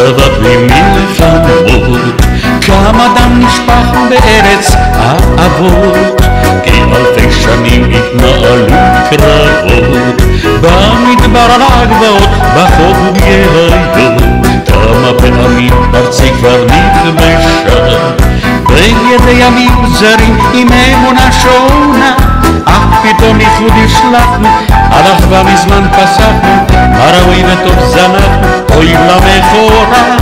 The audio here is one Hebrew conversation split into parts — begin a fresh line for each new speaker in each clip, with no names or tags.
צבא בלי מלחמות, כמה דם נשפך בארץ האבות, כי אלפי שנים התנהלו קרבות, במדבר על הגבעות, בחוף וביהדות, כמה פעמים ארצי כבר נכבשה, בידי ימים זרים עם אמונה שונה, אך פתאום ייחוד השלחנו, הלך ומזמן פסחנו, מה ראוי וטוב זנחנו, אוי למכורה,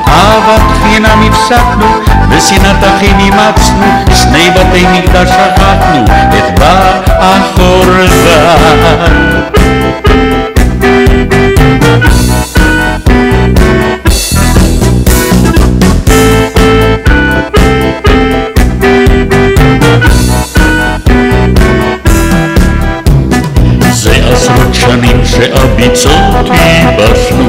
אהבת חינם הפסקנו, ושנאת אחים אימצנו, שני בתי מקדש שכחנו, את החורבה. עשרות שנים שהביצות ייבשנו,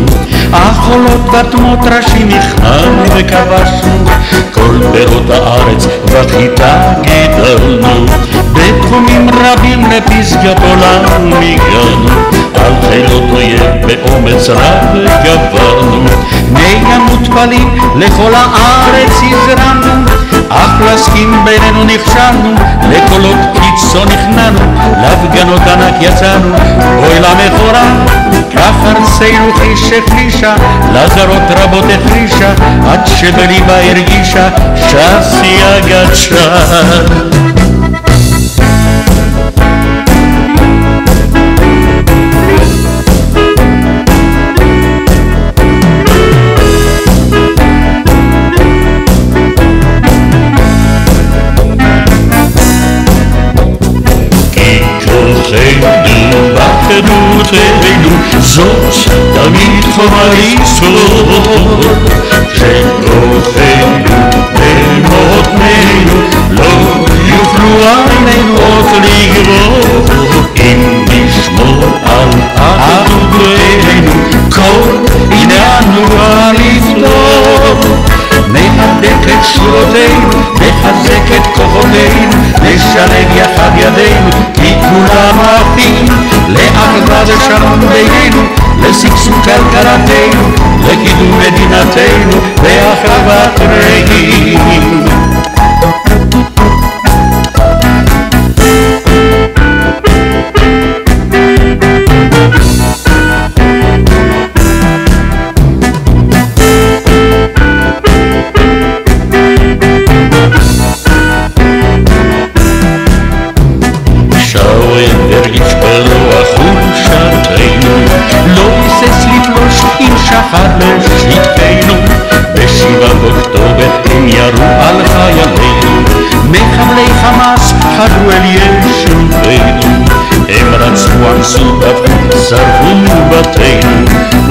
החולות בתמות ראשים הכנענו וכבשנו, כל פירות הארץ בחיטה גידלנו, בתחומים רבים לפסגת עולם הגענו, על חילות אויב באומץ רב גברנו, מי המותפלים לכל הארץ הזרמנו, אך להסכים בינינו נכשלנו, לקולות קיצון נכנענו, להפגנות ענק יצאנו, אוי למכורה, כך ארצנו חיש החלישה, לזרות רבות החרישה, עד שבליבה הרגישה שסי הגדשה. כוחנו באחדותנו, זאת תמיד חובה לזכור, שכוחנו במותנינו לא יוכלו עלינו עוד לגבור, אם נשמור על אחדותנו כל עניינו לפתור, נהדק את שורותינו, נחזק את כוחותינו, נשלב יחד ידינו, כי כולם אחים, לאחווה ושלום בינינו, לשגשוג כלכלתנו, לקידום מדינתנו, ואחוות רעים. הרגיש ברוח חולשתנו, לא היסס לפלוש אם שחר לשטחנו, ב7 באוקטובר הם ירו על חיילינו, מחבלי חמאס חדרו אל יישובינו, הם רצחו, אנסו, טבחו, שרפו בתינו,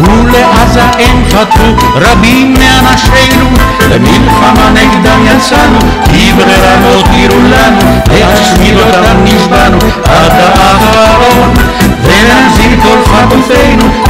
ולעזה הם חטפו רבים מאנשינו, למלחמה נגדם יצאנו, כי ברירה לא תירו לנו, להשמיד אותם נשבענו עד האחרון, ולהחזיר כל חטופינו